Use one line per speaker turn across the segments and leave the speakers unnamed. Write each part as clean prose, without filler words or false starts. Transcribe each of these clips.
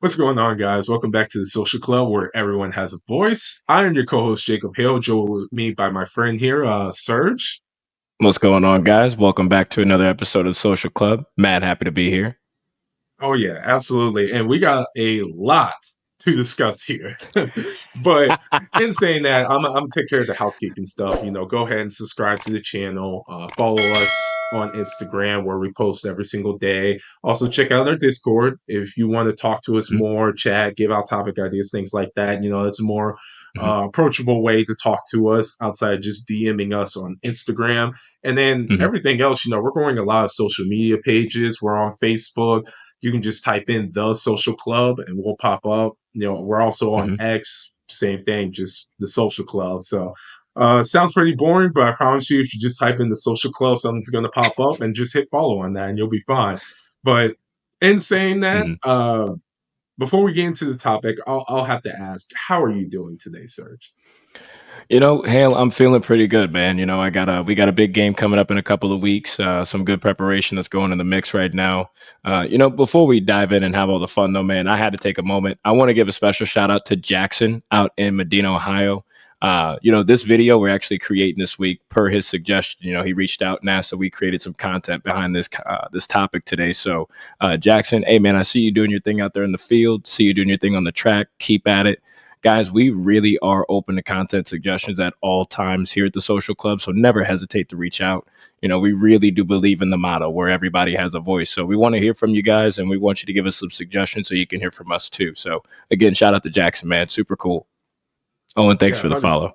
What's going on, guys? Welcome back to the Social Club where everyone has a voice. I am your co-host, Jacob Hale, joined with me by my friend here, Serge.
What's going on, guys? Welcome back to another episode of the Social Club. Mad happy to be here.
Oh, yeah, absolutely. And we got a lot to discuss here. But in saying that, I'm going to take care of the housekeeping stuff. Go ahead and subscribe to the channel. Follow us on Instagram where we post every single day. Also, check out our Discord if you want to talk to us
Mhm,
more, chat, give out topic ideas, things like that. It's a more
mhm,
approachable way to talk to us outside of just DMing us on Instagram. And then
mhm,
everything else, we're growing a lot of social media pages. We're on Facebook. You can just type in the social club and we'll pop up. We're also on
mhm.
X, same thing, just the social club. So sounds pretty boring, but I promise you, if you just type in the social club, something's going to pop up and just hit follow on that and you'll be fine. But in saying that,
Mhm.
before we get into the topic, I'll have to ask, how are you doing today, Serge?
Hale, I'm feeling pretty good, man. We got a big game coming up in a couple of weeks. Some good preparation that's going in the mix right now. Before we dive in and have all the fun, though, man, I had to take a moment. I want to give a special shout out to Jackson out in Medina, Ohio. This video we're actually creating this week per his suggestion. He reached out and asked, so we created some content behind this topic today. So, Jackson, hey man, I see you doing your thing out there in the field. See you doing your thing on the track. Keep at it, guys. We really are open to content suggestions at all times here at the Social Club, so never hesitate to reach out. We really do believe in the motto where everybody has a voice, so we want to hear from you guys, and we want you to give us some suggestions so you can hear from us too. So again, shout out to Jackson, man, super cool. Oh, and thanks
Yeah,
for the follow.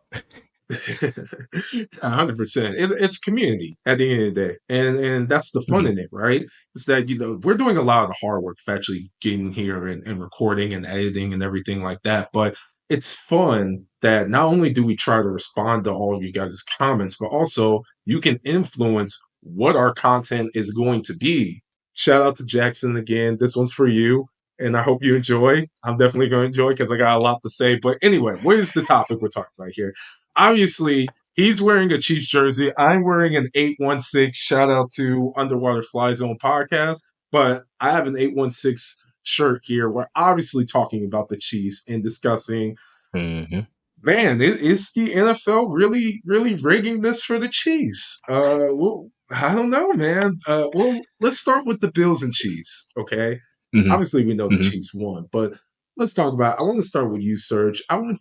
100%. It's community at the end of the day, and that's the fun
Mhm,
in it, right? It's that we're doing a lot of the hard work of actually getting here and recording and editing and everything like that. But it's fun that not only do we try to respond to all of you guys' comments, but also you can influence what our content is going to be. Shout out to Jackson again. This one's for you. And I hope you enjoy. I'm definitely going to enjoy because I got a lot to say. But anyway, what is the topic we're talking about here? Obviously, he's wearing a Chiefs jersey. I'm wearing an 816. Shout out to Underwater Fly Zone podcast. But I have an 816 shirt here. We're obviously talking about the Chiefs and discussing,
mhm.
man, is the NFL really, really rigging this for the Chiefs? Well, I don't know, man. Well, let's start with the Bills and Chiefs, okay?
Mhm,
Obviously, we know the
mhm,
Chiefs won, but let's talk about. I want to start with you, Serge. I want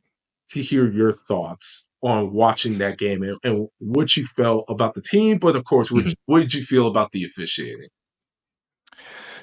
to hear your thoughts on watching that game and what you felt about the team, but of course,
mhm.
what did you feel about the officiating?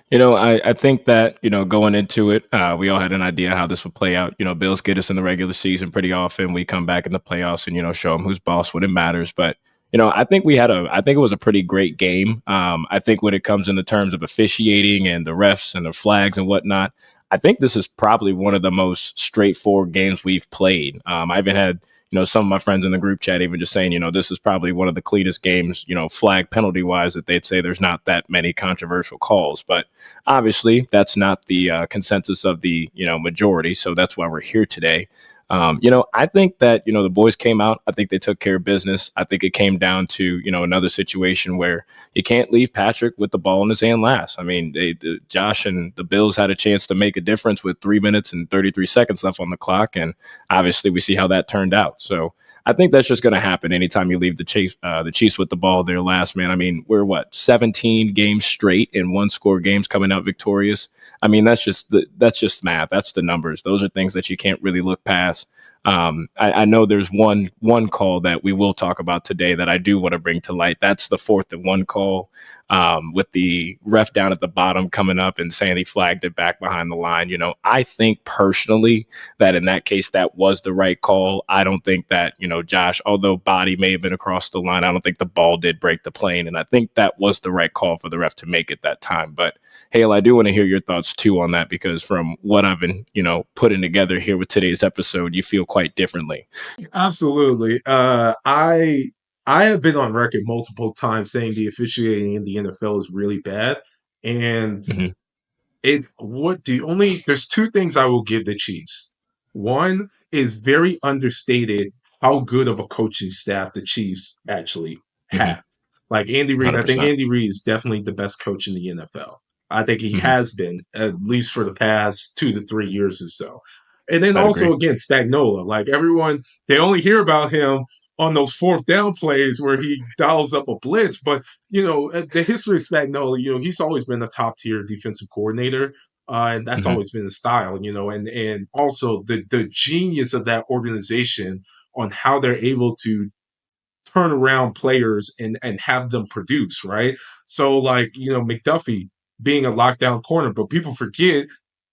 I think that, going into it, we all had an idea how this would play out. Bills get us in the regular season pretty often. We come back in the playoffs and, show them who's boss when it matters. But, I think it was a pretty great game. I think when it comes in the terms of officiating and the refs and the flags and whatnot, I think this is probably one of the most straightforward games we've played. I even had, some of my friends in the group chat even just saying, this is probably one of the cleanest games, flag penalty wise, that they'd say there's not that many controversial calls. But obviously, that's not the consensus of the majority, so that's why we're here today. I think that the boys came out. I think they took care of business. I think it came down to another situation where you can't leave Patrick with the ball in his hand last. I mean, Josh and the Bills had a chance to make a difference with 3 minutes and 33 seconds left on the clock, and obviously we see how that turned out. So I think that's just going to happen anytime you leave the Chiefs with the ball there last, man. I mean, we're what 17 games straight in one score games coming out victorious. I mean, that's just math. That's the numbers. Those are things that you can't really look past. I know there's one call that we will talk about today that I do want to bring to light. That's the 4th and 1 call, with the ref down at the bottom coming up and saying he flagged it back behind the line. I think personally that in that case that was the right call. I don't think that Josh, although body may have been across the line, I don't think the ball did break the plane, and I think that was the right call for the ref to make at that time. But Hale, I do want to hear your thoughts too on that because from what I've been putting together here with today's episode, you feel quite differently.
Absolutely. I have been on record multiple times saying the officiating in the NFL is really bad, and
Hmm.
there's two things I will give the Chiefs. One is very understated how good of a coaching staff the Chiefs actually
Hmm.
have. Like Andy Reid, I think
100%.
Andy Reid is definitely the best coach in the NFL. I think he
Mhm.
has been, at least for the past 2 to 3 years or so. And then
I'd agree.
also again, Spagnola. Like everyone, they only hear about him on those fourth down plays where he dials up a blitz. But the history of Spagnola, he's always been a top tier defensive coordinator. And that's
Mhm.
always been his style, and also the genius of that organization on how they're able to turn around players and have them produce, right? So like, McDuffie being a lockdown corner, but people forget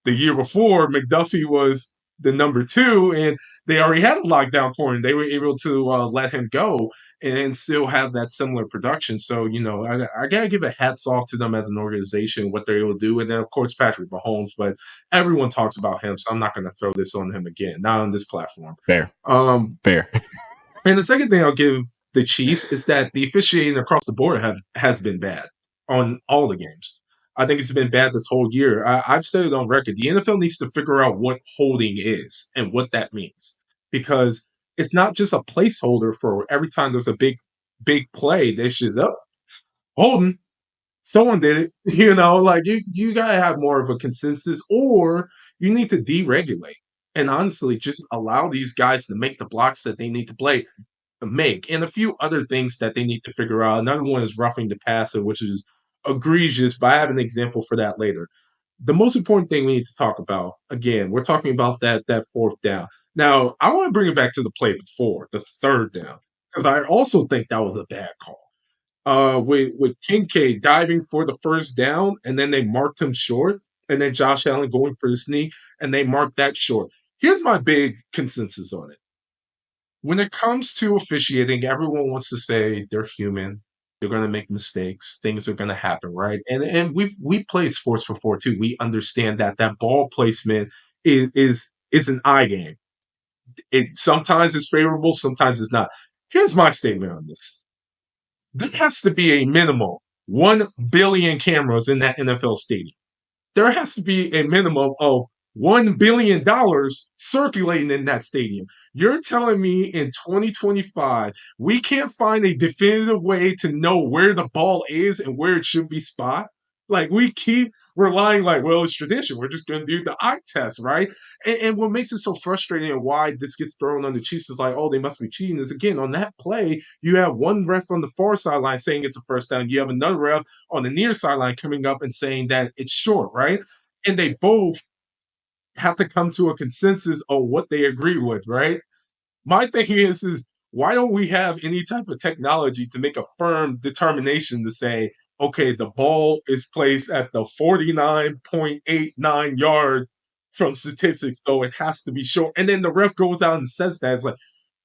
the year before McDuffie was the number two and they already had a lockdown corner. They were able to let him go and still have that similar production. So, I gotta give a hats off to them as an organization, what they're able to do. And then of course Patrick Mahomes, but everyone talks about him, so I'm not gonna throw this on him again, not on this platform.
Fair.
Um,
Fair.
and the second thing I'll give the Chiefs is that the officiating across the board has been bad on all the games. I think it's been bad this whole year. I've said it on record. The NFL needs to figure out what holding is and what that means because it's not just a placeholder for every time there's a big play. This is up holding. Someone did it. Like you gotta have more of a consensus, or you need to deregulate and honestly just allow these guys to make the blocks that they need to play make, and a few other things that they need to figure out. Another one is roughing the passer, which is egregious, but I have an example for that later. The most important thing we need to talk about, again, we're talking about that fourth down. Now, I want to bring it back to the play before, the third down, because I also think that was a bad call. With Kincaid diving for the first down, and then they marked him short, and then Josh Allen going for his knee, and they marked that short. Here's my big consensus on it. When it comes to officiating, everyone wants to say they're human. They're going to make mistakes. Things are going to happen, right? And we played sports before too. We understand that ball placement is an eye game. It sometimes is favorable, sometimes it's not. Here's my statement on this: there has to be a minimal 1 billion cameras in that NFL stadium. There has to be a minimum of $1 billion circulating in that stadium. You're telling me in 2025 we can't find a definitive way to know where the ball is and where it should be spot? Like we keep relying, like, well, it's tradition. We're just going to do the eye test, right? And what makes it so frustrating and why this gets thrown on the Chiefs is like, oh, they must be cheating. Is again on that play, you have one ref on the far sideline saying it's a first down. You have another ref on the near sideline coming up and saying that it's short, right? And they both have to come to a consensus on what they agree with, right? My thing is why don't we have any type of technology to make a firm determination to say, okay, the ball is placed at the 49.89 yard from statistics, so it has to be short. And then the ref goes out and says that. It's like,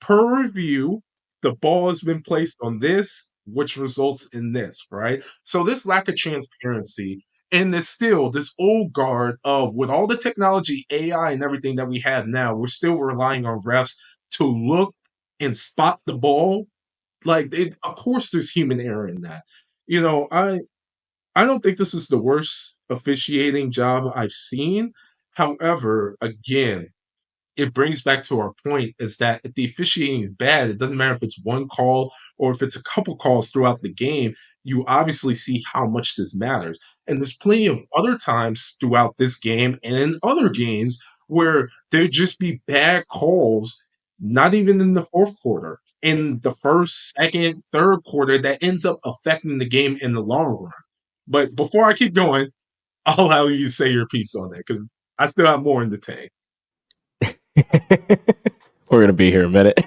per review, the ball has been placed on this, which results in this, right? So this lack of transparency and there's still this old guard of with all the technology, AI, and everything that we have now, we're still relying on refs to look and spot the ball. Like, of course, there's human error in that. You know, I don't think this is the worst officiating job I've seen. However, again, it brings back to our point is that if the officiating is bad, it doesn't matter if it's one call or if it's a couple calls throughout the game, you obviously see how much this matters. And there's plenty of other times throughout this game and in other games where there'd just be bad calls, not even in the fourth quarter, in the first, second, third quarter that ends up affecting the game in the long run. But before I keep going, I'll allow you to say your piece on that because I still have more in the tank.
We're gonna be here a minute.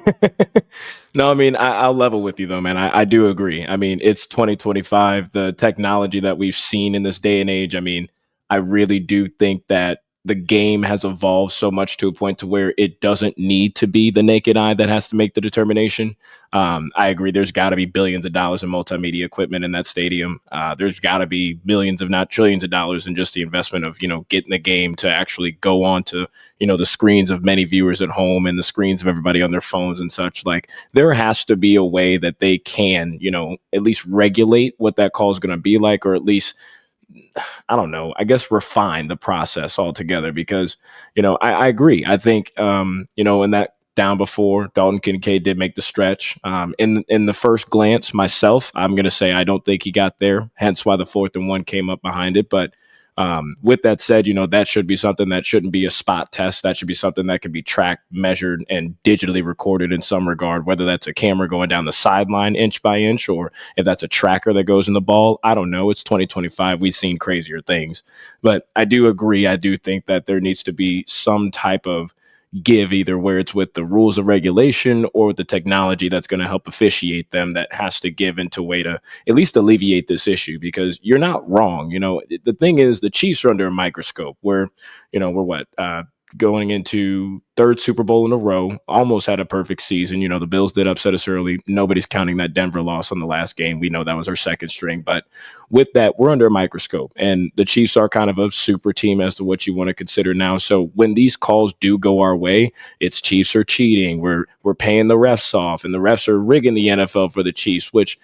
No, I mean I'll level with you though, man. I do agree. I mean it's 2025. The technology that we've seen in this day and age. I mean, I really do think that the game has evolved so much to a point to where it doesn't need to be the naked eye that has to make the determination. I agree. There's got to be billions of dollars in multimedia equipment in that stadium. There's got to be millions, if not trillions, of dollars in just the investment of getting the game to actually go on to the screens of many viewers at home and the screens of everybody on their phones and such. Like there has to be a way that they can at least regulate what that call is going to be like, or at least I don't know, I guess refine the process altogether because, I agree. I think, in that down before Dalton Kincaid did make the stretch. In the first glance myself, I'm going to say I don't think he got there, hence why the 4th and 1 came up behind it. But With that said, that should be something that shouldn't be a spot test. That should be something that can be tracked, measured, and digitally recorded in some regard, whether that's a camera going down the sideline inch by inch or if that's a tracker that goes in the ball. I don't know. It's 2025. We've seen crazier things. But I do agree. I do think that there needs to be some type of give, either where it's with the rules of regulation or with the technology that's going to help officiate them, that has to give into a way to at least alleviate this issue, because you're not wrong. The thing is, the Chiefs are under a microscope. We're what, going into third Super Bowl in a row, almost had a perfect season. The Bills did upset us early. Nobody's counting that Denver loss on the last game. We know that was our second string. But with that, we're under a microscope. And the Chiefs are kind of a super team as to what you want to consider now. So when these calls do go our way, it's Chiefs are cheating. We're paying the refs off, and the refs are rigging the NFL for the Chiefs, which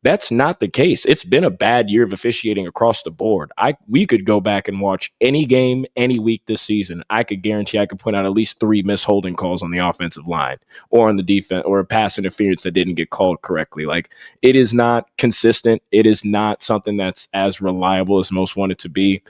that's not the case. It's been a bad year of officiating across the board. We could go back and watch any game, any week this season. I could guarantee I could point out at least 3 misholding calls on the offensive line or on the defense, or a pass interference that didn't get called correctly. Like, it is not consistent. It is not something that's as reliable as most want it to be.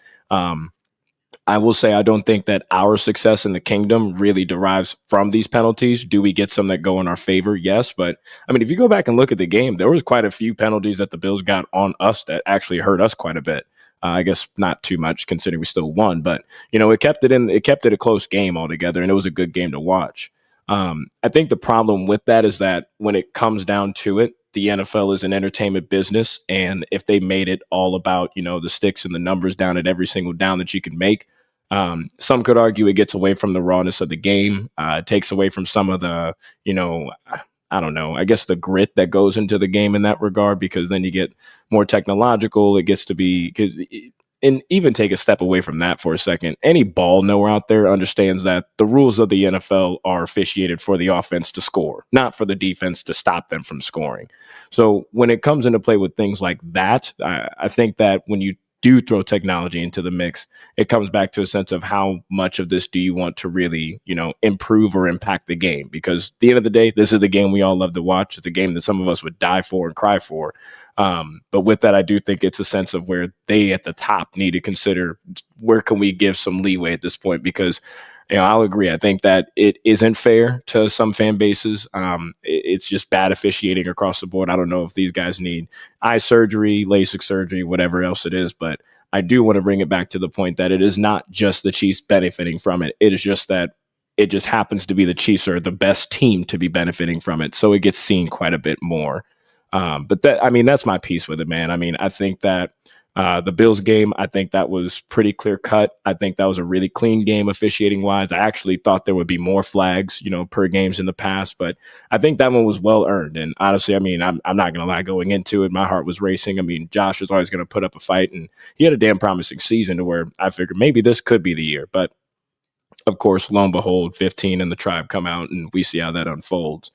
I will say I don't think that our success in the kingdom really derives from these penalties. Do we get some that go in our favor? Yes. But I mean, if you go back and look at the game, there was quite a few penalties that the Bills got on us that actually hurt us quite a bit. I guess not too much considering we still won, but it kept it a close game altogether, and it was a good game to watch. I think the problem with that is that when it comes down to it, the NFL is an entertainment business, and if they made it all about the sticks and the numbers down at every single down that you can make, some could argue it gets away from the rawness of the game. It takes away from some of the, I don't know, I guess the grit that goes into the game in that regard, because then you get more technological. It gets to be, and even take a step away from that for a second. Any ball knower out there understands that the rules of the NFL are officiated for the offense to score, not for the defense to stop them from scoring. So when it comes into play with things like that, I think that when you do throw technology into the mix, it comes back to a sense of how much of this do you want to really, improve or impact the game? Because at the end of the day, this is the game we all love to watch. It's a game that some of us would die for and cry for. But with that, I do think it's a sense of where they at the top need to consider, where can we give some leeway at this point? Because I'll agree. I think that it isn't fair to some fan bases. It's just bad officiating across the board. I don't know if these guys need eye surgery, LASIK surgery, whatever else it is, but I do want to bring it back to the point that it is not just the Chiefs benefiting from it. It is just that it just happens to be the Chiefs are the best team to be benefiting from it. So it gets seen quite a bit more. But that's my piece with it, man. I mean, I think that the Bills game, I think that was pretty clear cut. I think that was a really clean game officiating wise. I actually thought there would be more flags, per games in the past, but I think that one was well earned. And honestly, I mean, I'm not going to lie, going into it, my heart was racing. I mean, Josh was always going to put up a fight, and he had a damn promising season to where I figured maybe this could be the year. But of course, lo and behold, 15 and the tribe come out, and we see how that unfolds.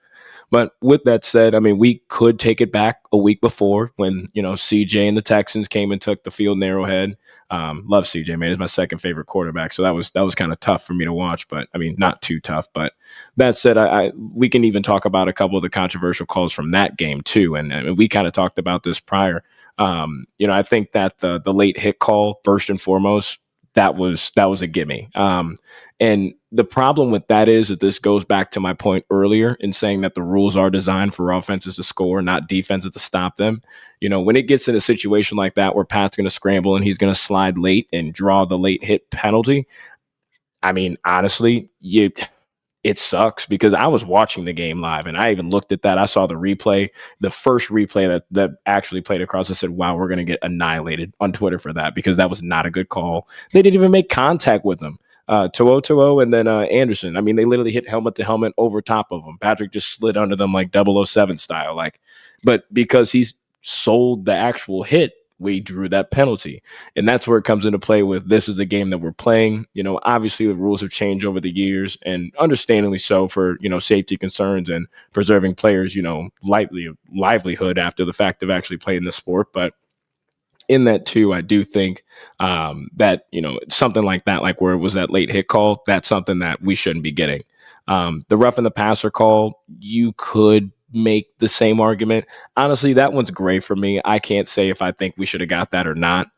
But with that said, I mean, we could take it back a week before when, CJ and the Texans came and took the field in Arrowhead. Love CJ, man. He's my second favorite quarterback. So that was kind of tough for me to watch, but I mean, not too tough. But that said, we can even talk about a couple of the controversial calls from that game too. And we kind of talked about this prior. I think that the late hit call, first and foremost, that was a gimme. And the problem with that is that this goes back to my point earlier in saying that the rules are designed for offenses to score, not defenses to stop them. When it gets in a situation like that where Pat's going to scramble and he's going to slide late and draw the late hit penalty, I mean, honestly, it sucks, because I was watching the game live and I even looked at that. I saw the replay, the first replay that actually played across. I said, wow, we're going to get annihilated on Twitter for that, because that was not a good call. They didn't even make contact with them. To'o and then Anderson. I mean, they literally hit helmet to helmet over top of them. Patrick just slid under them like 007 style. But because he's sold the actual hit, we drew that penalty. And that's where it comes into play with, this is the game that we're playing. Obviously the rules have changed over the years, and understandably so, for, safety concerns and preserving players, livelihood after the fact of actually playing the sport. But in that too, I do think that, something like that, like where it was that late hit call, that's something that we shouldn't be getting. The rough in the passer call, you could make the same argument. Honestly, that one's gray for me. I can't say if I think we should have got that or not.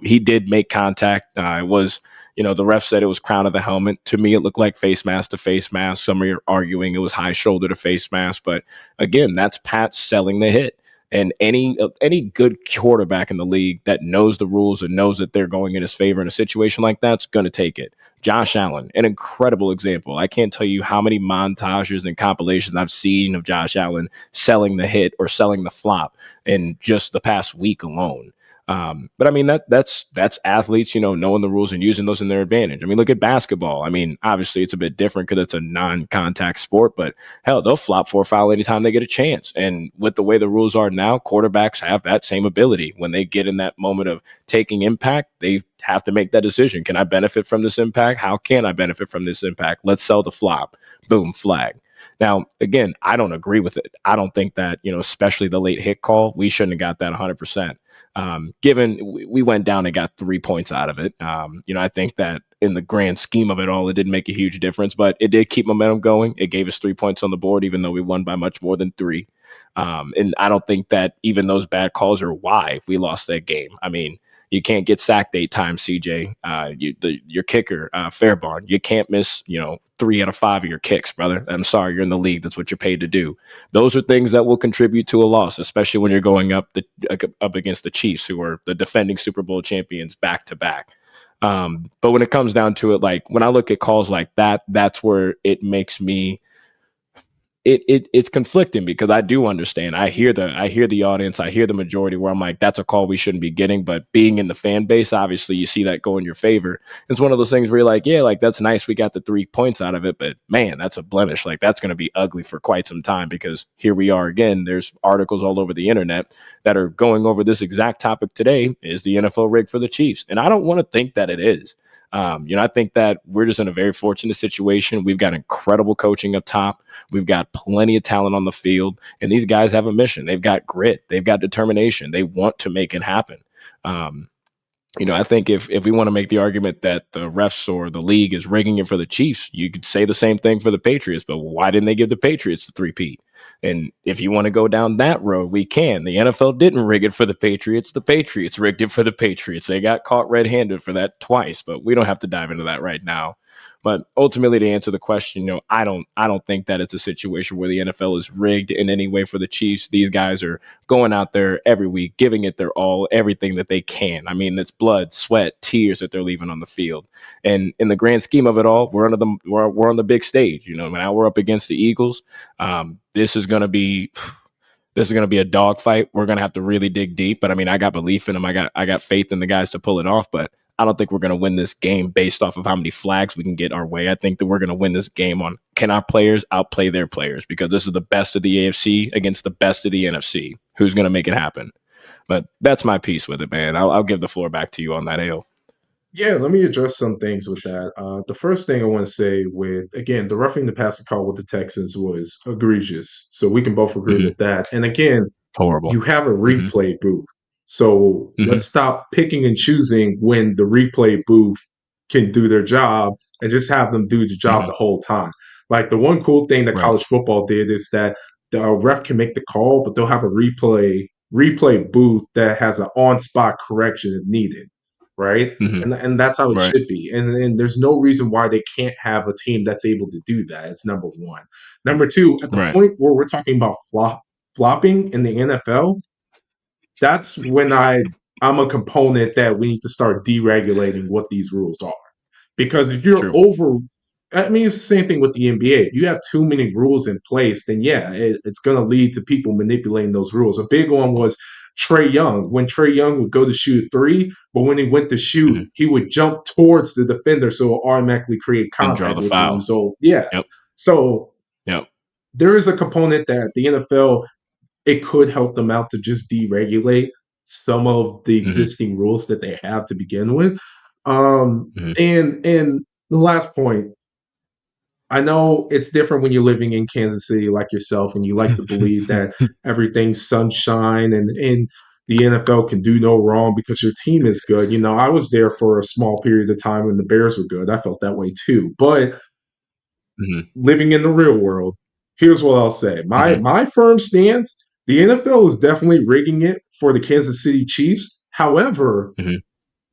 He did make contact. It was, the ref said it was crown of the helmet. To me, it looked like face mask to face mask. Some are arguing it was high shoulder to face mask. But again, that's Pat selling the hit. And any good quarterback in the league that knows the rules and knows that they're going in his favor in a situation like that's going to take it. Josh Allen, an incredible example. I can't tell you how many montages and compilations I've seen of Josh Allen selling the hit or selling the flop in just the past week alone. But I mean that's athletes, knowing the rules and using those in their advantage. I mean, look at basketball. I mean, obviously it's a bit different because it's a non-contact sport, but hell, they'll flop for a foul anytime they get a chance. And with the way the rules are now, quarterbacks have that same ability. When they get in that moment of taking impact, they have to make that decision. Can I benefit from this impact? How can I benefit from this impact? Let's sell the flop. Boom, flag. Now, again, I don't agree with it. I don't think that, especially the late hit call, we shouldn't have got that 100%. Given we went down and got 3 points out of it. I think that in the grand scheme of it all, it didn't make a huge difference, but it did keep momentum going. It gave us 3 points on the board, even though we won by much more than three. And I don't think that even those bad calls are why we lost that game. I mean, you can't get sacked 8 times, CJ. Your kicker, Fairbairn, you can't miss, 3 out of 5 of your kicks, brother. I'm sorry, you're in the league. That's what you're paid to do. Those are things that will contribute to a loss, especially when you're going up against the Chiefs, who are the defending Super Bowl champions back to back. But when it comes down to it, like when I look at calls like that, that's where it makes me it's conflicting because I do understand. I hear the audience, I hear the majority where I'm like, that's a call we shouldn't be getting. But being in the fan base, obviously you see that go in your favor. It's one of those things where you're like, yeah, like that's nice. We got the 3 points out of it, but man, that's a blemish. Like that's going to be ugly for quite some time because here we are again. There's articles all over the internet that are going over this exact topic today. Is the NFL rigged for the Chiefs? And I don't want to think that it is. I think that we're just in a very fortunate situation. We've got incredible coaching up top. We've got plenty of talent on the field, and these guys have a mission. They've got grit. They've got determination. They want to make it happen. I think if we want to make the argument that the refs or the league is rigging it for the Chiefs, you could say the same thing for the Patriots. But why didn't they give the Patriots the three-peat? And if you want to go down that road, we can. The NFL didn't rig it for the Patriots. The Patriots rigged it for the Patriots. They got caught red-handed for that twice, but we don't have to dive into that right now. But ultimately, to answer the question, I don't think that it's a situation where the NFL is rigged in any way for the Chiefs. These guys are going out there every week, giving it their all, everything that they can. I mean, it's blood, sweat, tears that they're leaving on the field. And in the grand scheme of it all, we're on the big stage. Now we're up against the Eagles. This is going to be a dogfight. We're going to have to really dig deep. But I mean, I got belief in them. I got faith in the guys to pull it off. But I don't think we're going to win this game based off of how many flags we can get our way. I think that we're going to win this game on can our players outplay their players, because this is the best of the AFC against the best of the NFC. Who's going to make it happen? But that's my piece with it, man. I'll give the floor back to you on that, AO.
Yeah, let me address some things with that. The first thing I want to say with, again, the roughing the passer call with the Texans was egregious. So we can both agree
Mm-hmm.
with that. And again,
Horrible.
you have a
Mm-hmm.
replay booth. So
Mm-hmm.
let's stop picking and choosing when the replay booth can do their job and just have them do the job
Mm-hmm.
the whole time. Like the one cool thing that
Right.
college football did is that the ref can make the call, but they'll have a replay booth that has an on-spot correction if needed, right?
Mm-hmm.
And that's how it
Right.
should be. And there's no reason why they can't have a team that's able to do that. It's number one. Number two, at the
Right.
point where we're talking about flopping in the NFL, that's when I'm a component that we need to start deregulating what these rules are. Because if you're
True.
over, I mean, it's the same thing with the NBA. If you have too many rules in place, then yeah, it's going to lead to people manipulating those rules. A big one was Trey Young. When Trey Young would go to shoot a three, but when he went to shoot,
Mm-hmm.
he would jump towards the defender, so it automatically create
And draw
contact,
the
which would
foul.
result. Yeah.
Yep.
So
Yep.
there is a component that the NFL, it could help them out to just deregulate some of the
Mm-hmm.
existing rules that they have to begin with.
Mm-hmm.
And the last point, I know it's different when you're living in Kansas City like yourself, and you like to believe that everything's sunshine and the NFL can do no wrong because your team is good. I was there for a small period of time when the Bears were good. I felt that way too. But
Mm-hmm.
living in the real world, Here's what I'll say. My
Hmm.
my firm stance: the NFL is definitely rigging it for the Kansas City Chiefs. However,
Hmm.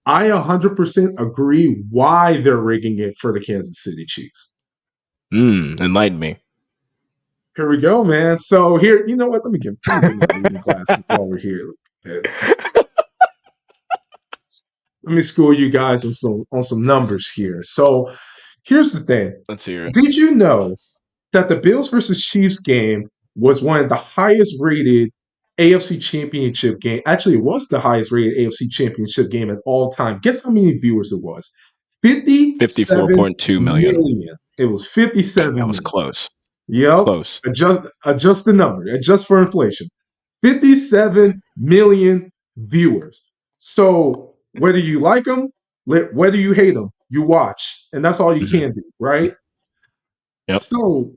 I 100% agree why they're rigging it for the Kansas City Chiefs.
Enlighten me.
Here we go, man. So here, you know what? Let me get my reading glasses while we're here. Okay. Let me school you guys on some numbers here. So here's the thing.
Let's hear it.
Did you know that the Bills versus Chiefs game was one of the highest rated AFC Championship game? Actually, it was the highest rated AFC Championship game at all time. Guess how many viewers it was? 57
54.2 million.
million. It was
Dang,
57
that was
million.
close.
Yep.
Close.
Adjust the number. Adjust for inflation. 57 million viewers. So whether you like them, whether you hate them, you watch, and that's all you
Hmm.
can do, right?
Yep.
So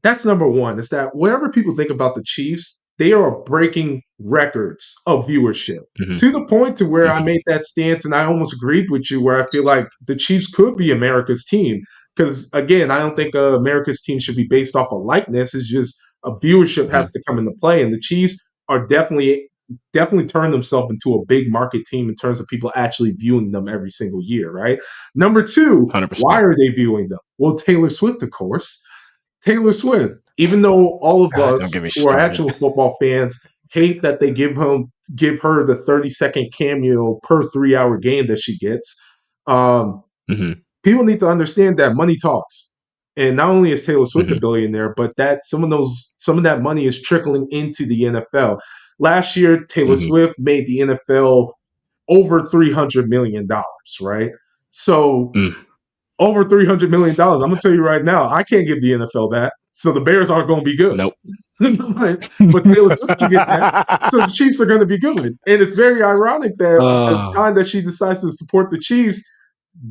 that's number one. Is that whatever people think about the Chiefs, they are breaking records of viewership
Hmm.
to the point to where I
Hmm.
made that stance, and I almost agreed with you, where I feel like the Chiefs could be America's team. Because again, I don't think America's team should be based off of likeness. It's just a viewership
Hmm.
has to come into play, and the Chiefs are definitely turning themselves into a big market team in terms of people actually viewing them every single year, right? Number two, why
100%.
are they viewing them? Well, Taylor Swift, of course. Taylor Swift. Even though all of
God, don't get
us
me
who are
started.
actual football fans hate that they give her the 30-second cameo per 3 hour game that she gets, um,
Hmm.
people need to understand that money talks. And not only is Taylor Swift a
Hmm.
billionaire, but that some of that money is trickling into the NFL. Last year, Taylor
Hmm.
Swift made the NFL over $300 million, right? So
Mm.
over $300 million. I'm gonna tell you right now, I can't give the NFL that. So the Bears aren't going to be good.
Nope.
But Taylor Swift can get that. So the Chiefs are going to be good. And it's very ironic that at the
Oh.
time that she decides to support the Chiefs,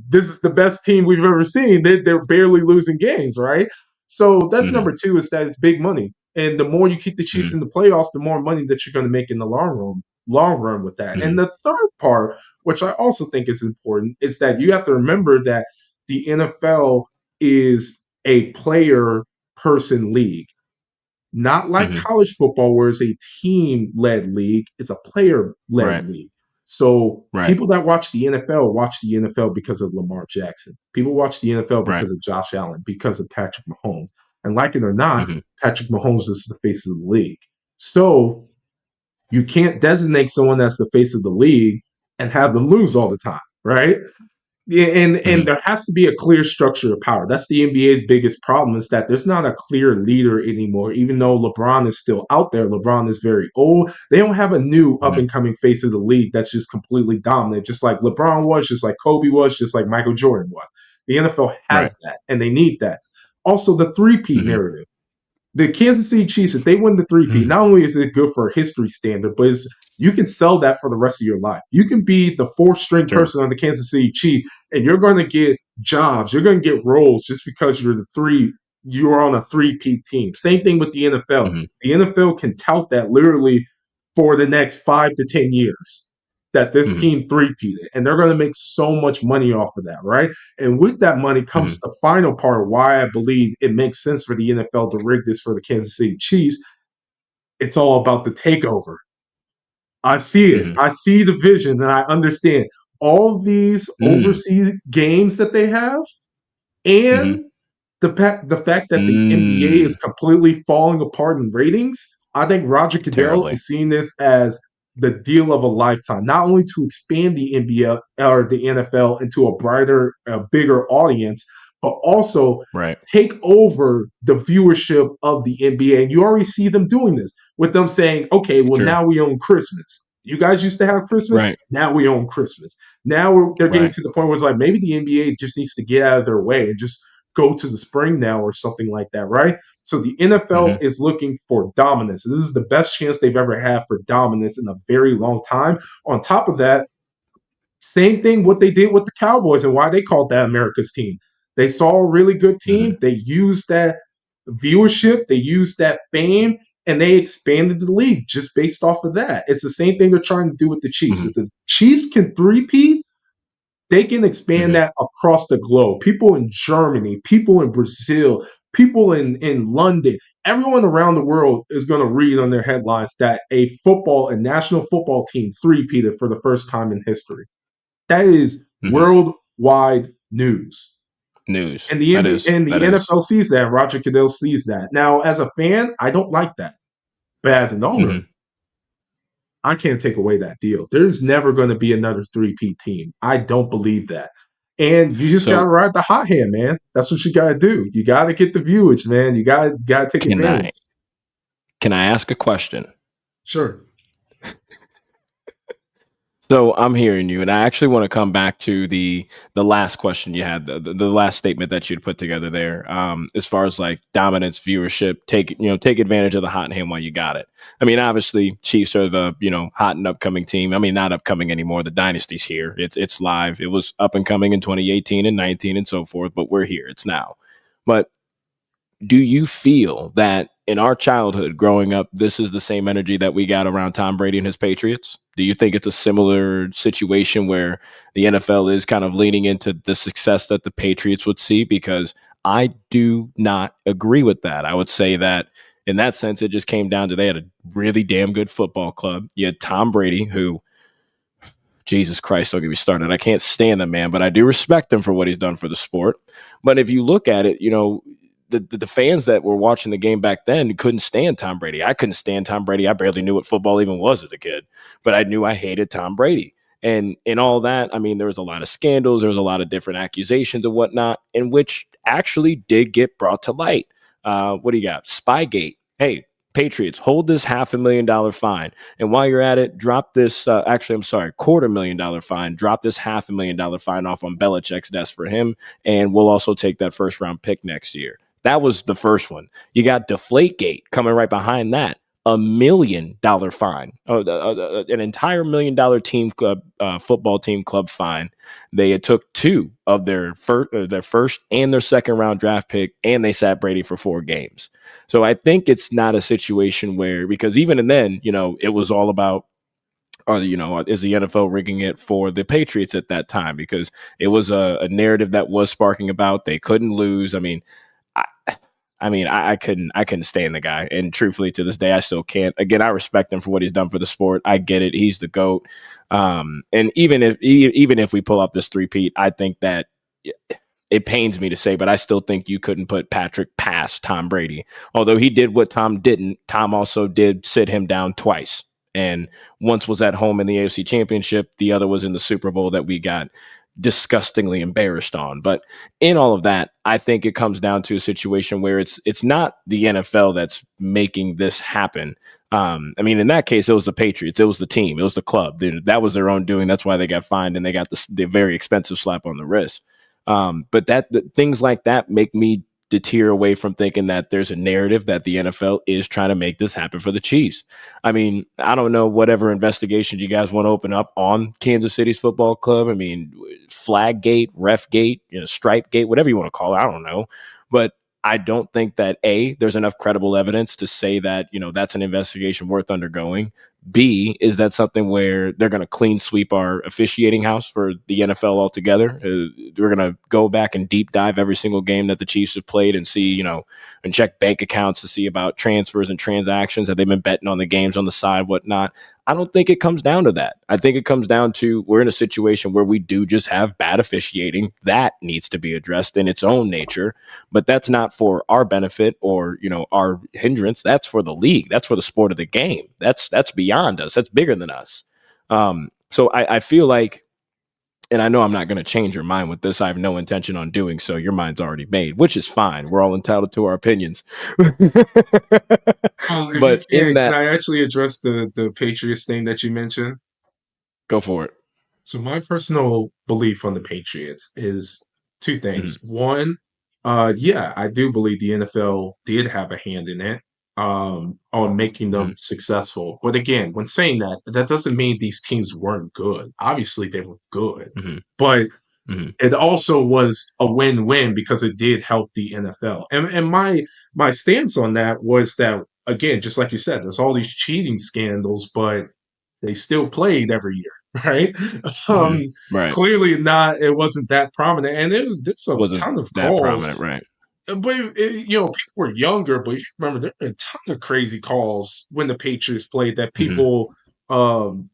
this is the best team we've ever seen. They're barely losing games, right? So that's number
Hmm.
two, is that it's big money. And the more you keep the Chiefs
Hmm.
in the playoffs, the more money that you're going to make in the long run with that. And
Hmm.
the third part, which I also think is important, is that you have to remember that the NFL is a player person league. Not like
Hmm.
college football, where it's a team led league, it's a player led
Right.
league. So
Right.
people that watch the NFL because of Lamar Jackson. People watch the NFL
Right.
because of Josh Allen, because of Patrick Mahomes. And like it or not,
Hmm.
Patrick Mahomes is the face of the league. So you can't designate someone as the face of the league and have them lose all the time, right? Yeah, and
Hmm.
there has to be a clear structure of power. That's the NBA's biggest problem, is that there's not a clear leader anymore. Even though LeBron is still out there, LeBron is very old. They don't have a new up
Hmm.
and coming face of the league that's just completely dominant, just like LeBron was, just like Kobe was, just like Michael Jordan was. The NFL
Right.
has that, and they need that. Also, the three-peat
Hmm.
narrative. The Kansas City Chiefs, if they win the three-peat,
Hmm.
not only is it good for a history standard, but you can sell that for the rest of your life. You can be the fourth string
Sure.
person on the Kansas City Chiefs, and you're going to get jobs. You're going to get roles just because you are on a three-peat team. Same thing with the NFL.
Hmm.
The NFL can tout that literally for the next 5 to 10 years, that this
Hmm.
team three-peated, and they're going to make so much money off of that, right? And with that money comes
Hmm.
the final part, why I believe it makes sense for the NFL to rig this for the Kansas City Chiefs. It's all about the takeover. I see it.
Hmm.
I see the vision, and I understand all these
Mm.
overseas games that they have,
Hmm.
and the fact that the NBA is
Mm.
completely falling apart in ratings. I think Roger Goodell
Terribly.
is seeing this as the deal of a lifetime, not only to expand the NBA or the NFL into a brighter, bigger audience, but also
Right.
take over the viewership of the NBA. And you already see them doing this with them saying, okay, well,
Sure.
now we own Christmas. You guys used to have Christmas.
Right.
Now we own Christmas. Now they're getting
Right.
to the point where it's like maybe the NBA just needs to get out of their way and just go to the spring now or something like that, right? So the NFL
Hmm.
is looking for dominance. This is the best chance they've ever had for dominance in a very long time. On top of that, same thing what they did with the Cowboys and why they called that America's team. They saw a really good
Hmm.
team. They used that viewership, they used that fame, and they expanded the league just based off of that. It's the same thing they're trying to do with the Chiefs.
Hmm.
If the Chiefs can three-peat, They can expand
Hmm.
that across the globe. People in Germany, people in Brazil, people in London, everyone around the world is going to read on their headlines that a national football team three-peated for the first time in history. That is
Hmm.
worldwide news.
News.
And the
That is.
and
That
the
is.
NFL sees that, and Roger Goodell sees that. Now, as a fan, I don't like that. But as an owner,
Hmm.
I can't take away that deal. There's never going to be another three-peat team. I don't believe that. And you just gotta
So
ride the hot hand, man. That's what you gotta do. You gotta get the viewage, man. You gotta take
can
advantage.
I ask a question?
Sure.
So I'm hearing you, and I actually want to come back to the last question you had, the last statement that you'd put together there. As far as like dominance, viewership, take advantage of the hot hand while you got it. I mean, obviously, Chiefs are the hot and upcoming team. I mean, not upcoming anymore. The dynasty's here. It's live. It was up and coming in 2018 and 19 and so forth, but we're here. It's now. But do you feel that in our childhood growing up, this is the same energy that we got around Tom Brady and his Patriots? Do you think it's a similar situation where the NFL is kind of leaning into the success that the Patriots would see? Because I do not agree with that. I would say that in that sense, it just came down to they had a really damn good football club. You had Tom Brady, who, Jesus Christ, don't get me started. I can't stand the man, but I do respect him for what he's done for the sport. But if you look at it, the fans that were watching the game back then couldn't stand Tom Brady. I couldn't stand Tom Brady. I barely knew what football even was as a kid, but I knew I hated Tom Brady. And in all that, I mean, there was a lot of scandals, there was a lot of different accusations and whatnot, in which actually did get brought to light. What do you got? Spygate. Hey, Patriots, hold this $500,000 fine. And while you're at it, drop this. Actually, I'm sorry, $250,000 fine. Drop this $500,000 fine off on Belichick's desk for him, and we'll also take that first round pick next year. That was the first one. You got Deflategate coming right behind that. $1 million fine, an entire $1 million team club, football team club fine. They took two of their first and their second round draft pick, and they sat Brady for 4 games. So I think it's not a situation where, because even and then, it was all about, or is the NFL rigging it for the Patriots at that time? Because it was a narrative that was sparking about they couldn't lose. I, I couldn't stand the guy, and truthfully, to this day, I still can't. Again, I respect him for what he's done for the sport. I get it; he's the goat. And even if we pull up this three-peat, I think that it pains me to say, but I still think you couldn't put Patrick past Tom Brady. Although he did what Tom didn't, Tom also did sit him down twice. And once was at home in the AFC Championship, the other was in the Super Bowl that we got disgustingly embarrassed on. But in all of that, I think it comes down to a situation where it's not the NFL that's making this happen. I mean, in that case, it was the Patriots, it was the team, it was the club. That was their own doing. That's why they got fined and they got the very expensive slap on the wrist. But things like that make me deter away from thinking that there's a narrative that the NFL is trying to make this happen for the Chiefs. I mean, I don't know whatever investigations you guys want to open up on Kansas City's football club. I mean, Flaggate, Refgate, Stripegate, whatever you want to call it. I don't know, but I don't think that there's enough credible evidence to say that that's an investigation worth undergoing. B, is that something where they're going to clean sweep our officiating house for the NFL altogether? We're going to go back and deep dive every single game that the Chiefs have played and see, and check bank accounts to see about transfers and transactions that they've been betting on the games on the side, whatnot. I don't think it comes down to that. I think it comes down to we're in a situation where we do just have bad officiating that needs to be addressed in its own nature, but that's not for our benefit or our hindrance. That's for the league. That's for the sport of the game. That's beyond us. That's bigger than us. So I feel like, and I know I'm not going to change your mind with this. I have no intention on doing so. Your mind's already made, which is fine. We're all entitled to our opinions.
If you
But in
can
that,
I actually address the Patriots thing that you mentioned?
go for it.
So my personal belief on the Patriots is two things.
Mhm.
One, yeah, I do believe the NFL did have a hand in it, on making them
Mhm.
successful. But again, when saying that, that doesn't mean these teams weren't good. Obviously, they were good,
Mhm.
but
Mhm.
it also was a win-win because it did help the NFL. And my stance on that was that, again, just like you said, there's all these cheating scandals, but they still played every year. right? Um,
Right.
Clearly not. It wasn't that prominent, and there's a
Wasn't
ton of
that
calls.
prominent, right?
But people were younger, but you remember there were a ton of crazy calls when the Patriots played that
Mhm,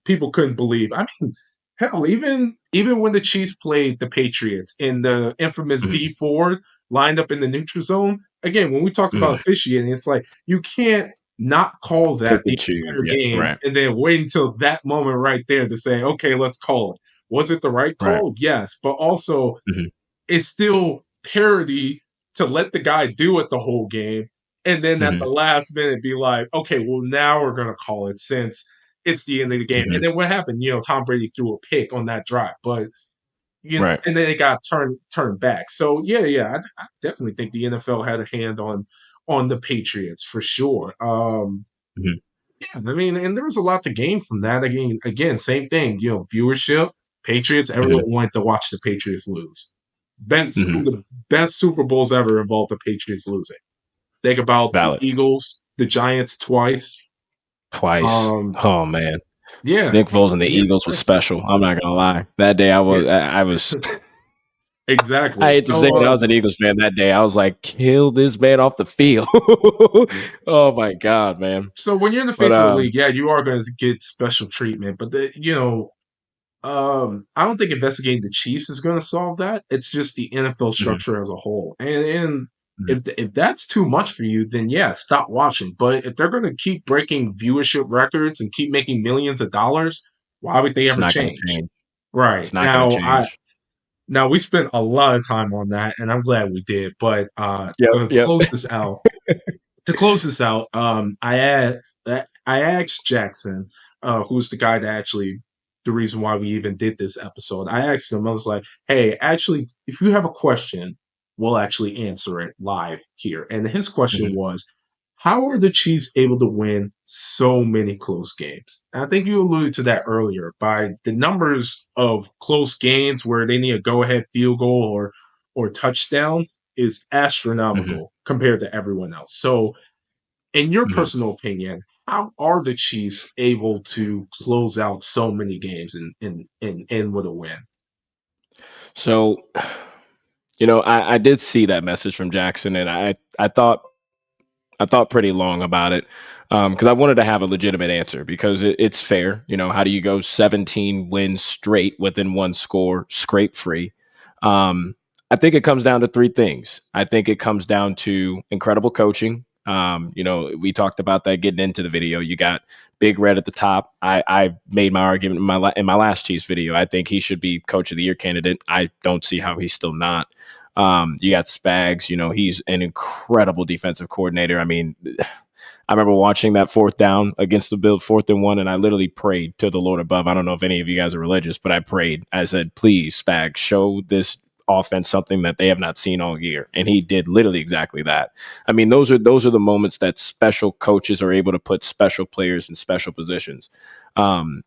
people couldn't believe. I mean, hell, even when the Chiefs played the Patriots in the infamous
mhm,
D Ford lined up in the neutral zone, again, when we talk about
mhm.
officiating, it's like you can't not call that
Pick
the
and choose,
entire
yeah,
game
right,
and then wait until that moment right there to say, okay, let's call it. Was it the right
right,
call? Yes, but also
mhm,
it's still parody to let the guy do it the whole game, and then at the
mhm,
last minute be like, okay, well now we're gonna call it since it's the end of the game.
mhm,
And then what happened? Tom Brady threw a pick on that drive, but
right,
and then it got turned back. So yeah, I definitely think the NFL had a hand on the Patriots for sure.
mhm,
Yeah, I mean, and there was a lot to gain from that. Again, same thing. Viewership. Patriots.
mhm,
Everyone wanted to watch the Patriots lose. Some
mhm.
of the best Super Bowls ever involved the Patriots losing. Think about the
Valid.
Eagles, the Giants twice.
Twice.
Um,
Oh, man.
yeah,
Nick Foles and the
yeah,
Eagles was special, I'm not gonna lie. That day
yeah,
I was I
exactly.
hate to say
So,
it, I was an Eagles fan that day. I was like, "Kill this man off the field." Oh my god, man.
so when you're in the
But,
face of the league, yeah, you are going to get special treatment. But I don't think investigating the Chiefs is going to solve that. It's just the NFL
mhm,
structure as a whole. And
mhm.
if that's too much for you, then yeah, stop watching. But if they're going to keep breaking viewership records and keep making millions of dollars, why would they
It's
ever
not gonna
change?
change.
Right
It's not gonna
now, I
change.
now we spent a lot of time on that, and I'm glad we did. But
Yep,
to
yep.
close this out, I asked Jackson, who's the guy that actually the reason why we even did this episode. I asked him, I was like, hey, actually, if you have a question, we'll actually answer it live here. And his question
Mhm.
was, how are the Chiefs able to win so many close games? And I think you alluded to that earlier by the numbers of close games where they need a go-ahead field goal or touchdown is
Mhm,
astronomical compared to everyone else. So in your
mhm.
personal opinion, how are the Chiefs able to close out so many games and end with a win?
So, I did see that message from Jackson, and I thought pretty long about it, because I wanted to have a legitimate answer because it's fair. How do you go 17 wins straight within one score, scrape free? Um, I think it comes down to three things. I think it comes down to incredible coaching. We talked about that getting into the video. You got Big Red at the top. I made my argument in my last Chiefs video. I think he should be Coach of the Year candidate. I don't see how he's still not. You got Spags, he's an incredible defensive coordinator. I mean, I remember watching that fourth down against the Bills, 4th and 1, and I literally prayed to the Lord above. I don't know if any of you guys are religious, but I prayed. I said, please, Spags, show this offense something that they have not seen all year. And he did literally exactly that. I mean, those are the moments that special coaches are able to put special players in special positions.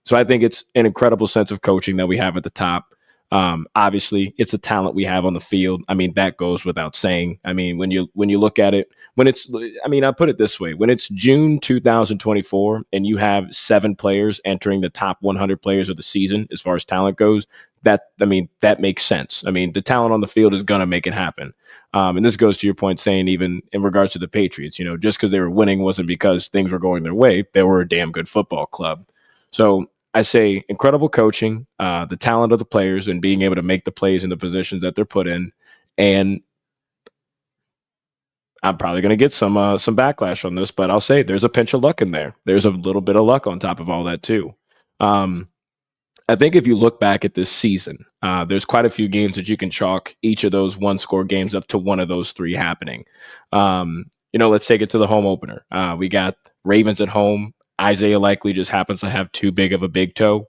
So I think it's an incredible sense of coaching that we have at the top. Obviously, it's a talent we have on the field. I mean, that goes without saying. I mean, when you look at it, I put it this way: when it's June 2024 and you have 7 players entering the top 100 players of the season as far as talent goes, that makes sense. I mean, the talent on the field is gonna make it happen. And this goes to your point, saying even in regards to the Patriots, just because they were winning wasn't because things were going their way. They were a damn good football club. So I say incredible coaching, the talent of the players, and being able to make the plays in the positions that they're put in. And I'm probably going to get some backlash on this, but I'll say there's a pinch of luck in there. There's a little bit of luck on top of all that too. Um, I think if you look back at this season, there's quite a few games that you can chalk each of those one-score games up to one of those three happening. Let's take it to the home opener. We got Ravens at home. Isaiah likely just happens to have too big of a big toe.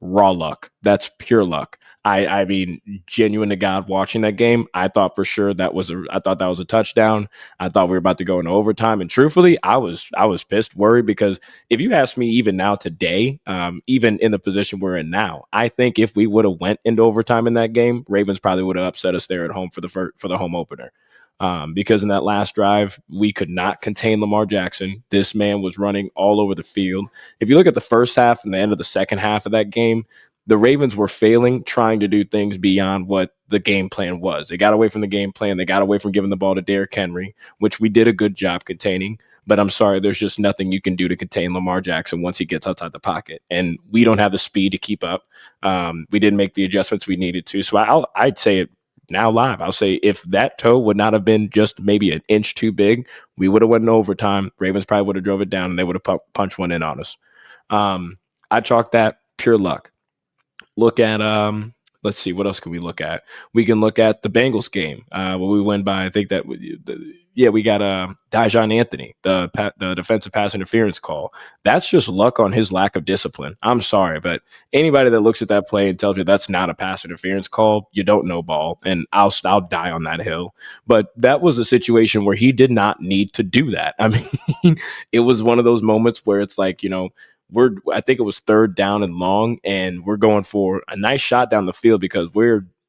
Raw luck. That's pure luck. I mean, genuine to God, watching that game, I thought for sure I thought that was a touchdown. I thought we were about to go into overtime, and truthfully, I was pissed, worried because if you ask me even now today, even in the position we're in now, I think if we would have went into overtime in that game, Ravens probably would have upset us there at home for the home opener. Because in that last drive, we could not contain Lamar Jackson. This man was running all over the field. If you look at the first half and the end of the second half of that game, the Ravens were failing trying to do things beyond what the game plan was. They got away from the game plan. They got away from giving the ball to Derrick Henry, which we did a good job containing. But I'm sorry, there's just nothing you can do to contain Lamar Jackson once he gets outside the pocket. And we don't have the speed to keep up. We didn't make the adjustments we needed to. So I'd say it now live. I'll say if that toe would not have been just maybe an inch too big, we would have went in overtime. Ravens probably would have drove it down and they would have punched one in on us. I chalk that pure luck. Look at let's see, what else can we look at? We can look at the Bengals game where we win by, I think that we got Dijon Anthony, the defensive pass interference call. That's just luck on his lack of discipline. I'm sorry, but anybody that looks at that play and tells you that's not a pass interference call, you don't know ball, and I'll die on that hill. But that was a situation where he did not need to do that. I mean, it was one of those moments where it's like, I think it was third down and long, and we're going for a nice shot down the field because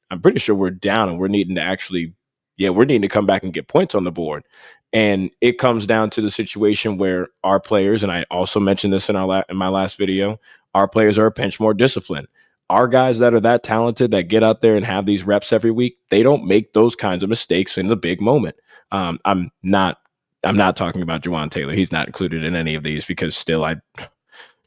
I'm pretty sure we're down and we're needing to come back and get points on the board. And it comes down to the situation where our players, and I also mentioned this in my last video, our players are a pinch more disciplined. Our guys that are that talented that get out there and have these reps every week, they don't make those kinds of mistakes in the big moment. I'm not talking about Juwan Taylor. He's not included in any of these because still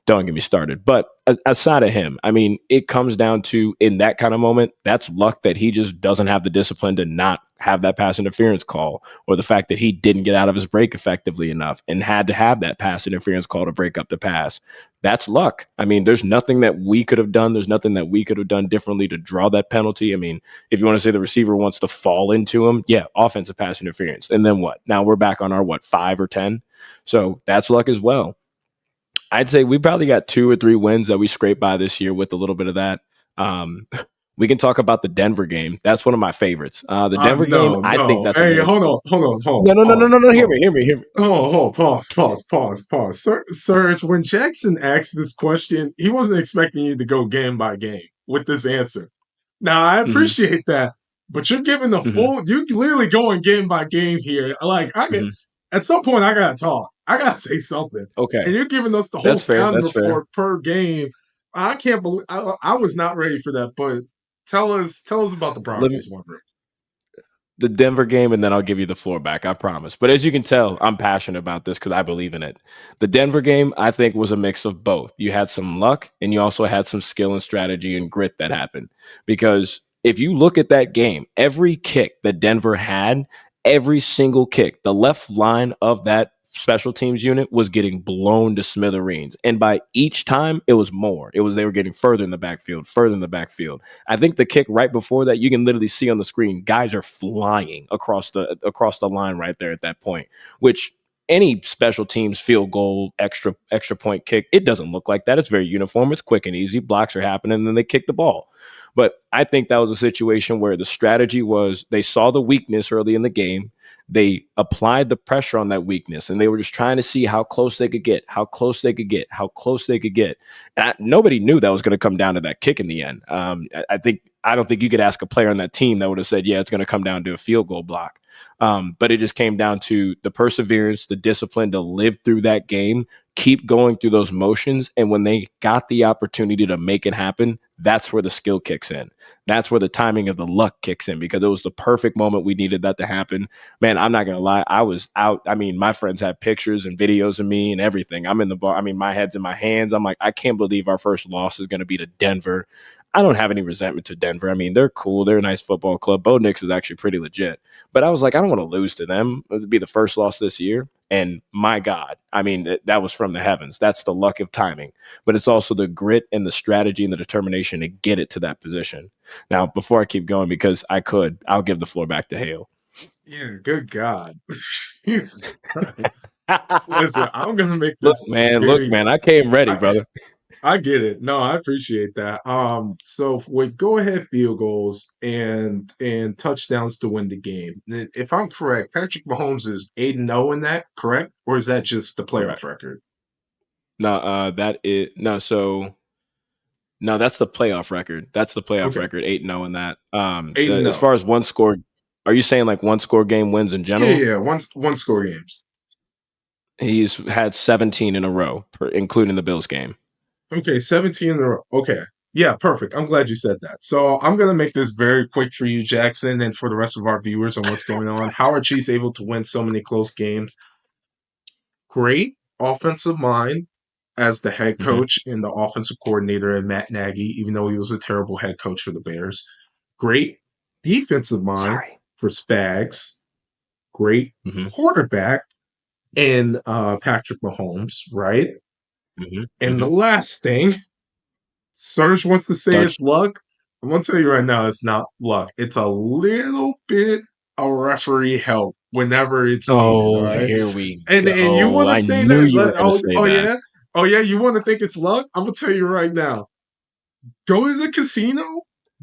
don't get me started. But aside of him, I mean, it comes down to in that kind of moment, that's luck that he just doesn't have the discipline to not have that pass interference call, or the fact that he didn't get out of his break effectively enough and had to have that pass interference call to break up the pass. That's luck. I mean, there's nothing that we could have done. There's nothing that we could have done differently to draw that penalty. I mean, if you want to say the receiver wants to fall into him, yeah, offensive pass interference. And then what? Now we're back on our 5 or 10. So that's luck as well. I'd say we probably got 2 or 3 wins that we scraped by this year with a little bit of that. We can talk about the Denver game. That's one of my favorites. The Denver game,
No,
I think
no.
that's
Hey,
another.
hold on.
No, no, no, no,
Pause,
no, no. Hear
pause.
me, hear me, hear me.
Pause. Serge, when Jackson asked this question, he wasn't expecting you to go game by game with this answer. Now, I
Mm-hmm,
appreciate that, but you're giving the
mm-hmm,
full, you literally going game by game here. Like,
mm-hmm.
at some point, I got to talk. I got to say something.
Okay,
And you're giving us the whole
that's fair.
scouting
That's fair.
report per game. I can't believe, I was not ready for that, but tell us about the
Let me
Broncos one, Rick.
the Denver game, and then I'll give you the floor back. I promise. But as you can tell, I'm passionate about this because I believe in it. The Denver game, I think, was a mix of both. You had some luck, and you also had some skill and strategy and grit that happened. Because if you look at that game, every kick that Denver had, every single kick, the left line of that special teams unit was getting blown to smithereens. And by each time, it was more. They were getting further in the backfield, further in the backfield. I think the kick right before that, you can literally see on the screen, guys are flying across the line right there at that point, which any special teams field goal extra point kick, it doesn't look like that. It's very uniform. It's quick and easy. Blocks are happening, and then they kick the ball. But I think that was a situation where the strategy was they saw the weakness early in the game. They applied the pressure on that weakness, and they were just trying to see how close they could get, how close they could get, how close they could get. And nobody knew that was going to come down to that kick in the end. I don't think you could ask a player on that team that would have said, yeah, it's going to come down to a field goal block. But it just came down to the perseverance, the discipline to live through that game, keep going through those motions. And when they got the opportunity to make it happen, that's where the skill kicks in. That's where the timing of the luck kicks in, because it was the perfect moment we needed that to happen. Man, I'm not going to lie. I was out. I mean, my friends had pictures and videos of me and everything. I'm in the bar. I mean, my head's in my hands. I'm like, I can't believe our first loss is going to be to Denver. I don't have any resentment to Denver. I mean, they're cool. They're a nice football club. Bo Nix is actually pretty legit. But I was like, I don't want to lose to them. It would be the first loss this year. And my God, I mean, that was from the heavens. That's the luck of timing. But it's also the grit and the strategy and the determination to get it to that position. Now, before I keep going, because I'll give the floor back to Hale.
Yeah, good God. Jesus Christ. Listen, I'm gonna make
Look,
this
look,
very
man, I came ready,
I,
brother.
I get it. No, I appreciate that. So with go ahead field goals and touchdowns to win the game. If I'm correct, Patrick Mahomes is 8-0 in that, correct? Or is that just the playoff
Correct.
record?
No, that is no. So no, that's the playoff record. That's the playoff
Okay.
record. 8-0 in that.
8 and
As
0.
far as one score, are you saying like one score game wins in
Yeah,
general?
yeah, one score games.
He's had 17 in a row, including the Bills game.
Okay, 17 in a row. Okay. Yeah, perfect. I'm glad you said that. So I'm gonna make this very quick for you, Jackson, and for the rest of our viewers on what's going on. How are Chiefs able to win so many close games? Great offensive mind as the head
Hmm.
coach and the offensive coordinator and Matt Nagy, even though he was a terrible head coach for the Bears. Great defensive mind
Sorry.
for Spags. Great
Hmm.
quarterback in Patrick Mahomes, right?
Hmm.
And the
Hmm.
last thing, Serge wants to say
Touch.
it's luck. I'm gonna tell you right now, it's not luck. It's a little bit of referee help whenever it's needed. All
Oh,
right,
here we
and you
go.
want to
I
say
knew
that?
you were going to
Oh,
say
oh
that.
yeah, oh yeah. You want to think it's luck? I'm gonna tell you right now. Go to the casino,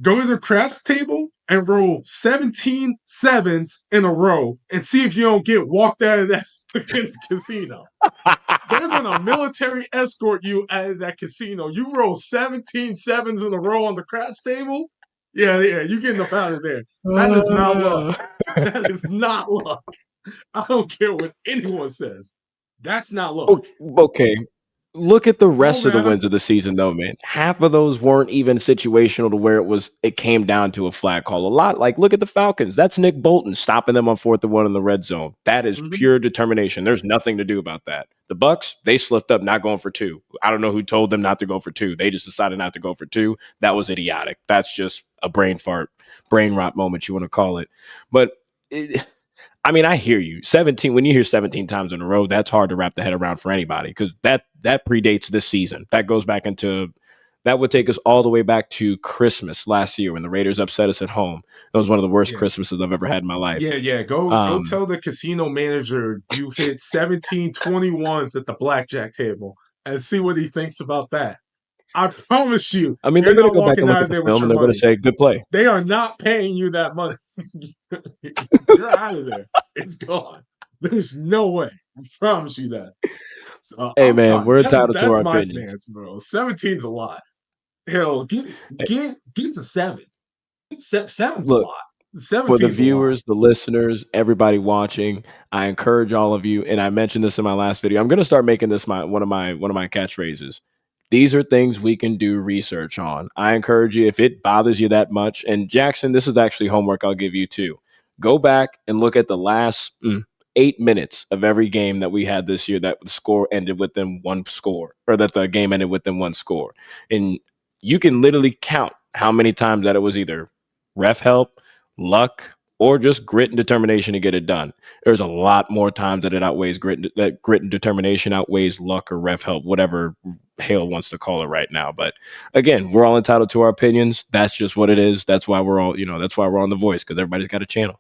go to the craps table, and roll 17 sevens in a row, and see if you don't get walked out of that casino. They're gonna military escort you out of that casino. You roll 17 sevens in a row on the craps table. Yeah, yeah, you getting up out of there. That is not luck.
Uh,
That is not luck. I don't care what anyone says. That's not luck.
okay. Look at the
Don't
rest of the
matter.
wins of the season, though, man. Half of those weren't even situational to where it came down to a flag call. A lot, like look at the Falcons. That's Nick Bolton stopping them on 4th and 1 in the red zone. That is
Mhm.
pure determination. There's nothing to do about that. The Bucks, they slipped up, not going for two. I don't know who told them not to go for two. They just decided not to go for two. That was idiotic. That's just a brain fart, brain rot moment, you want to call it. But I mean, I hear you. 17, when you hear 17 times in a row, that's hard to wrap the head around for anybody because that predates this season. That goes back into that would take us all the way back to Christmas last year when the Raiders upset us at home. It was one of the worst
Yeah.
Christmases I've ever had in my life.
Yeah, yeah. Go
Um,
tell the casino manager you hit 17 21s at the blackjack table and see what he thinks about that. I promise you,
I mean, they're
you're
going to
not
go back
walking
and look
out
at
of
the
there with
film
your
and they're going to
money.
say, good play.
They are not paying you that money. You're out of there. It's gone. There's no way. I promise you that. So,
Hey,
I'm
man,
sorry.
we're entitled to
That's
our
my
opinions.
stance, bro. 17's a lot. Hell, get to seven. Seven's a
Look,
lot.
for the
17's a lot.
viewers, the listeners, everybody watching, I encourage all of you, and I mentioned this in my last video. I'm going to start making this one of my catchphrases. These are things we can do research on. I encourage you, if it bothers you that much, and Jackson, this is actually homework I'll give you too. Go back and look at the last 8 minutes of every game that we had this year that the score ended within one score, or that the game ended within one score. And you can literally count how many times that it was either ref help, luck, or just grit and determination to get it done. There's a lot more times that it outweighs that grit and determination outweighs luck or ref help, whatever Hale wants to call it right now. But again, we're all entitled to our opinions. That's just what it is. That's why we're all, that's why we're on The Voice, because everybody's got a channel.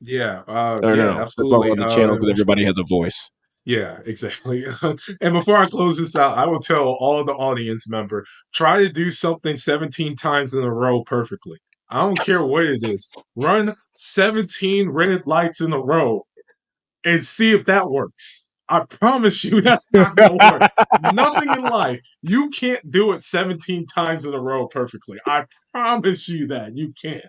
Yeah,
Or no,
yeah,
no. That's why we're
absolutely.
on the channel, because everybody has a voice.
Yeah, exactly. And before I close this out, I will tell all the audience member, try to do something 17 times in a row perfectly. I don't care what it is. Run 17 red lights in a row and see if that works. I promise you that's not going to work. Nothing in life. You can't do it 17 times in a row perfectly. I promise you that you can't.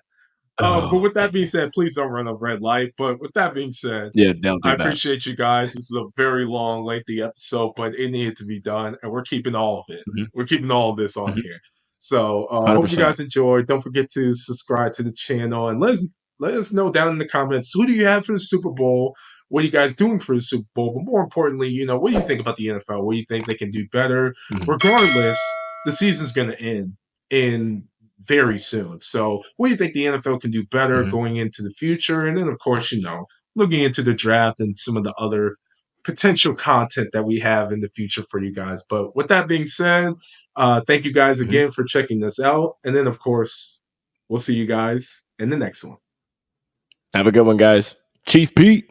But
Oh
with that being
man.
said, please don't run a red light. But with that being said,
Yeah, they'll
I
do that.
appreciate you guys. This is a very long, lengthy episode, but it needed to be done, and we're keeping all of it.
Hmm.
We're keeping all of this on
Hmm.
here. So hope you
100%.
guys enjoyed. Don't forget to subscribe to the channel and let us know down in the comments who do you have for the Super Bowl? What are you guys doing for the Super Bowl? But more importantly, what do you think about the NFL? What do you think they can do better?
Hmm.
Regardless, the season's going to end in very soon. So, what do you think the NFL can do better
Hmm.
going into the future? And then, of course, looking into the draft and some of the other potential content that we have in the future for you guys. But with that being said, thank you guys
Hmm.
again for checking this out. And then, of course, we'll see you guys in the next one.
Have a good one, guys. Chief Pete.